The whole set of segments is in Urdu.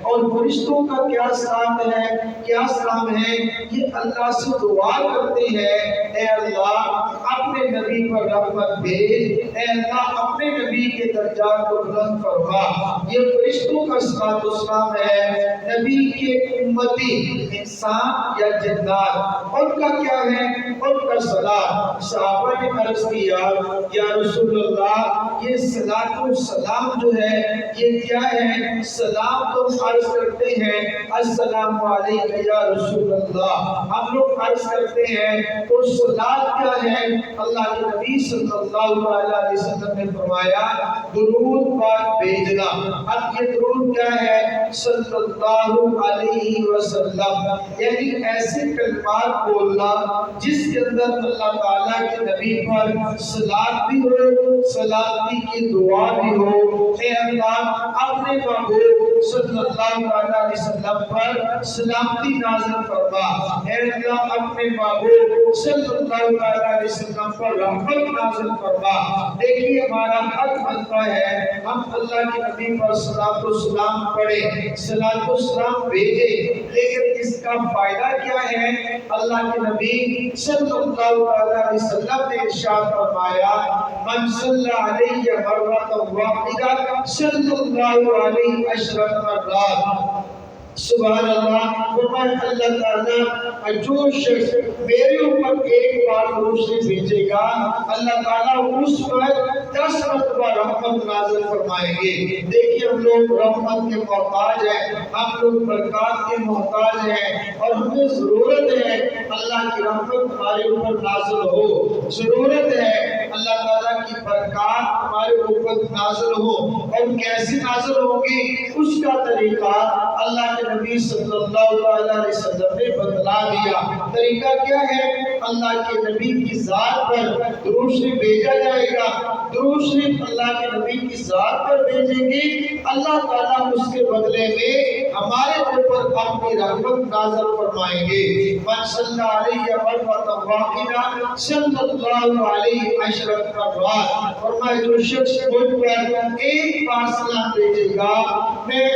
اور فرشتوں کا کیا ساتھ ہے، کیا سلام ہے، یہ اللہ سے دعا کرتے ہیں اے اللہ اپنے نبی پر رحمت بھیج، اے اللہ اپنے نبی کے درجات کو بلند فرما۔ یہ فرشتوں کا صلاۃ و سلام ہے۔ نبی کے امتی انسان یا جنات ان کا کیا ہے، ان کا صلاۃ۔ صحابہ نے عرض کیا یا رسول اللہ یہ صلاۃ و سلام جو ہے یہ کیا ہے؟ سلام تو عرض کرتے ہیں السلام علیکم یا رسول اللہ، ہم لوگ عرض کرتے ہیں تو صلاۃ کیا ہے؟ اللہ کے نبی صلی اللہ علیہ وسلم نے فرمایا درود پاک بھیجنا۔ اب یہ درود کیا ہے؟ صلی اللہ علیہ وسلم، یعنی ایسے کلمات بولنا جس کے اندر اللہ تعالیٰ کے نبی پر صلاۃ بھی ہو، سلامتی کی دعا بھی ہو۔ اے اللہ اپنے محبوب صلی اللہ علیہ وسلم پر سلامتی نازل فرما، اے اللہ اپنے محبوب صلی اللہ علیہ وسلم پر رحمت نازل فرما۔ دیکھیے ہمارا حق بنتا ہے ہم اللہ کے نبی پر صلاۃ و سلام پڑھیں، صلاۃ و سلام بھیجیں، لیکن اس کا فائدہ کیا ہے؟ اللہ کے نبی صلی اللہ علیہ وسلم نے ارشاد فرمایا من صلی علیہ مرۃ واحدہ صلی اللہ علیہ عشرۃ مرات۔ سبحان اللہ، فرمایا اللہ تعالیٰ جو شخص میرے اوپر ایک بار درود سے بھیجے گا اللہ تعالیٰ اس پر 10 مرتبہ رحمت نازل فرمائیں گے۔ دیکھیے ہم لوگ رحمت کے محتاج ہیں، ہم لوگ برکات کے محتاج ہیں، اور ہمیں ضرورت ہے اللہ کی رحمت ہمارے اوپر نازل ہو، ضرورت ہے اللہ تعالیٰ کی برکات ہمارے اوپر نازل ہو۔ اور کیسے نازل ہوگی اس کا طریقہ اللہ کے نبی صلی اللہ علیہ وسلم نے بتلا دیا۔ طریقہ کیا ہے؟ اللہ کے نبی کی ذات پر درود شریف بھیجا جائے گا، درود شریف اللہ کے نبی کی ذات پر بھیجیں گے، اللہ تعالیٰ اس کے بدلے میں ہمارے اوپر اپنی رحمت نازل فرمائیں گے۔ من صلی علیہ مرۃ واحدہ صلی اللہ علیہ عشرۃ مرات، فرمایا جو شخص مجھ پر ایک بار سلام بھیجے گا میں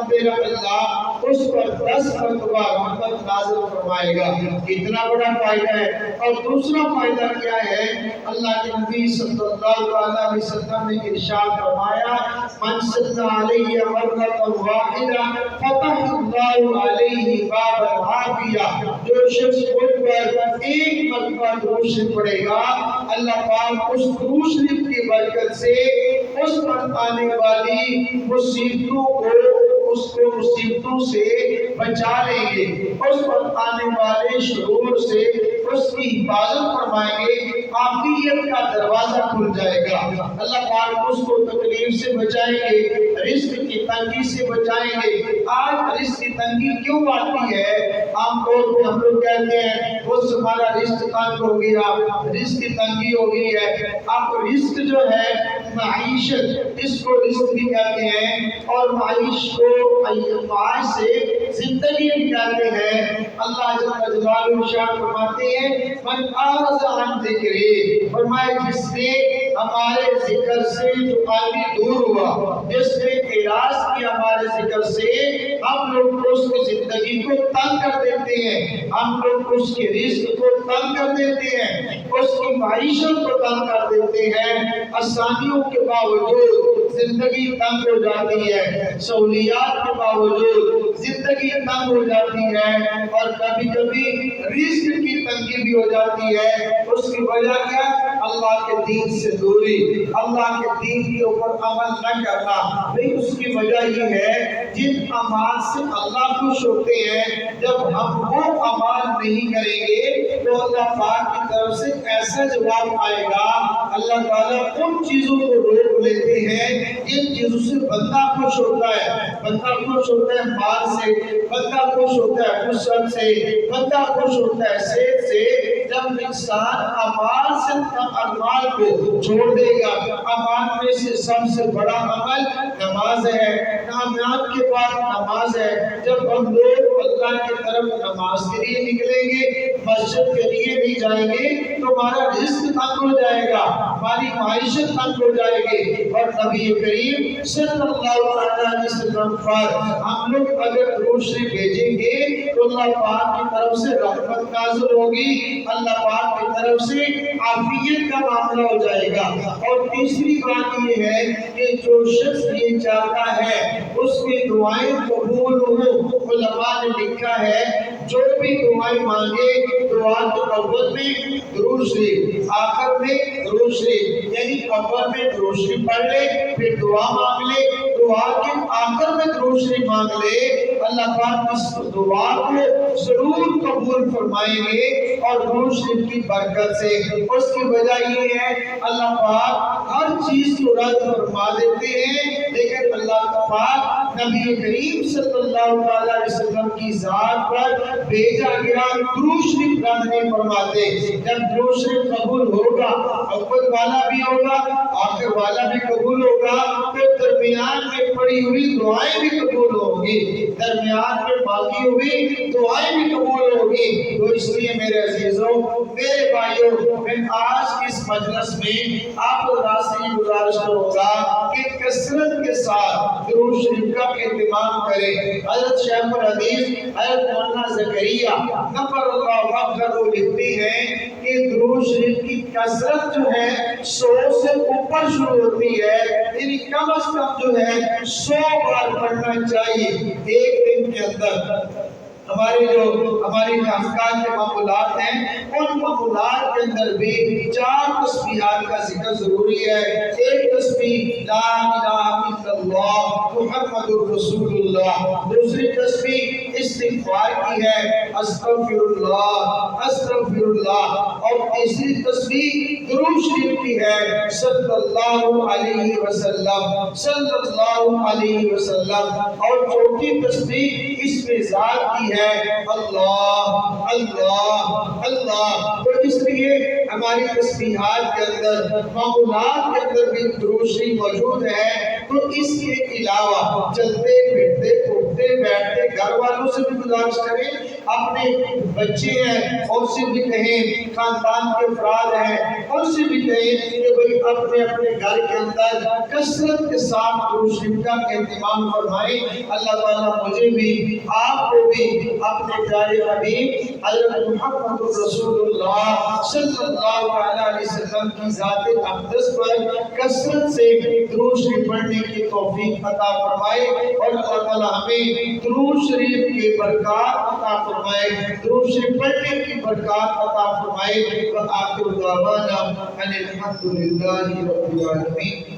میرا اللہ اس پر 10 مرتبہ رحمت نازل فرمائے گا۔ کتنا بڑا فائدہ ہے۔ اور دوسرا فائدہ کیا ہے؟ اللہ کے نبی صلی اللہ علیہ وسلم نے ارشاد فرمایا من صلی علیہ مرۃ واحدہ فتح اللہ علیہ باب العافیہ، جو شخص مجھ پر ایک مرتبہ درود شریف پڑھے گا اللہ پاک اس درود شریف کی برکت سے اس پر آنے والی مصیبتوں کو اس کو مصیبتوں سے بچا لیں گے، اس پر آنے والے شرور سے اس کی حفاظت فرمائیں گے، عافیت کا دروازہ کھل جائے گا، اللہ پاک اس کو تکلیف سے بچائیں گے، رزق کی تنگی سے بچائیں گے۔ آج رزق کی تنگی کیوں آتی ہے؟ عام طور پہ ہم لوگ کہتے ہیں وہ ہمارا رزق تنگ ہو گیا، رزق کی تنگی ہو گئی ہے۔ اب رزق جو ہے معیشت، اس کو رزق بھی کہتے ہیں، اور معیش کو معاش سے زندگی بھی کہتے ہیں۔ اللہ جل جلالہ ارشاد فرماتے ہیں من اعرض عن ذکری، فرمایا جس نے ہمارے ذکر سے جو آدمی دور ہوا، جس نے اعراض کیا ہمارے ذکر سے، ہم لوگ اس کی زندگی کو تنگ کر دیتے ہیں، ہم لوگ اس کے رزق کو تنگ کر دیتے ہیں، اس کی معیشت کو تنگ کر دیتے ہیں۔ آسانیوں کے باوجود زندگی تنگ ہو جاتی ہے، سہولیات کے باوجود زندگی تنگ ہو جاتی ہے، اور کبھی کبھی رزق کی تنگی بھی ہو جاتی ہے۔ اس کی وجہ کیا؟ اللہ کے دین سے دوری، اللہ کے دین کے اوپر عمل نہ کرنا۔ اس کی وجہ یہ ہے جن اعمال سے اللہ خوش ہوتے ہیں جب ہم وہ اعمال نہیں کریں گے تو اللہ پاک کی طرف سے ایسا جواب آئے گا، اللہ تعالیٰ ان چیزوں کو روک لیتے ہیں جن چیزوں سے بندہ خوش ہوتا ہے۔ بندہ خوش ہوتا ہے مال سے، بندہ خوش ہوتا ہے حسن سے، بندہ خوش ہوتا ہے صحت سے۔ جب انسان اعمال سے اعمال کو چھوڑ دے گا، اعمال میں سے سب سے بڑا عمل نماز ہے، نماز کے بعد نماز ہے۔ جب ہم لوگ اللہ کی طرف نماز کے لیے نکلیں گے، مسجد کے لیے بھی جائیں گے تو ہمارا رزق تنگ ہو جائے گا، ہماری معیشت تنگ ہو جائے گی۔ اور نبی کریم صلی اللہ تعالیٰ علیہ وسلم پر ہم لوگ اگر درود شریف بھیجیں گے تو اللہ پاک کی طرف سے رحمت نازل ہوگی، اللہ پاک کی طرف سے عافیت کا معاملہ ہو جائے گا۔ اور تیسری بات یہ ہے کہ جو شخص یہ چاہتا ہے اس کی دعائیں قبول ہوں، علماء نے لکھا ہے جو بھی دعائیں مانگے دعا کے اول میں درود شریف، آخر میں درود شریف، یعنی اول میں درود شریف پڑھ لے پھر دعا مانگ لے، دعا کے آخر میں درود شریف مانگ لے، اللہ پاک اس دعا کو ضرور قبول فرمائیں گے۔ اور درود شریف کی برکت سے اس کی وجہ یہ ہے اللہ پاک ہر چیز کو رد فرما دیتے ہیں، لیکن اللہ پاک نبی کریم صلی اللہ علیہ وسلم کی ذات پر بھیجا گیا درود شریف رد نہیں فرماتے۔ جب درود شریف قبول ہوگا، اول والا بھی ہوگا آخر والا بھی قبول ہوگا، تو درمیان میں پڑی ہوئی دعائیں بھی قبول ہوگی، درمیان میں باقی ہوئی دعائیں بھی قبول ہوگی۔ تو اس لیے میرے عزیزوں، میرے بھائیوں، میں آج کی اس مجلس میں آپ حضرات سے یہ گزارش کروں گا کہ کثرت کے ساتھ درود شریف کا اہتمام کریں۔ حضرت شیخ الحدیث حضرت مولانا زکریا نفر اللہ مغفر لکھتے ہیں کہ درود شریف کی کثرت جو ہے 100 سے اوپر شروع ہوتی ہے، یعنی کم از کم جو ہے 100 بار پڑھنا چاہیے ایک دن کے اندر۔ ہماری خانقاہ کے معمولات ہیں، ان معمولات کے اندر بھی 4 تسبیحات کا ذکر ضروری ہے۔ ایک تسبیح لا الہ الا اللہ محمد الرسول اللہ، دوسری تسبیح استغفار کی ہے استغفر اللہ استغفر اللہ، اور تیسری تسبیح درود شریف کی ہے صلی اللہ علیہ وسلم صلی اللہ علیہ وسلم، اور چوتھی تسبیح اسم ذات کی ہے اللہ اللہ اللہ۔ تو اس لیے ہماری تسبیحات کے اندر معمولات کے اندر بھی درود شریف موجود ہے۔ تو اس کے علاوہ چلتے پھرتے اٹھتے بیٹھتے گھر والوں سے بھی گزارش کریں، اپنے بچے ہیں ان سے بھی کہیں، خاندان کے افراد ہیں ان سے بھی کہیں کہ بھئی اپنے اپنے گھر کے اندر کثرت کے ساتھ درود شریف کا اہتمام فرمائیں۔ اللہ تعالیٰ مجھے بھی آپ کو بھی اپنے پیارے حبیب حضرت محمد رسول اللہ صلی اللہ علیہ وسلم کی ذات اقدس پر کثرت سے درود شریف پڑھنے کی توفیق عطا فرمائے، اور اللہ تعالیٰ ہمیں درود شریف کی برکات عطا فرمائے، درود شریف پڑھنے کی برکات عطا فرمائے۔ وآخر دعوانا ان الحمد للہ رب العالمین۔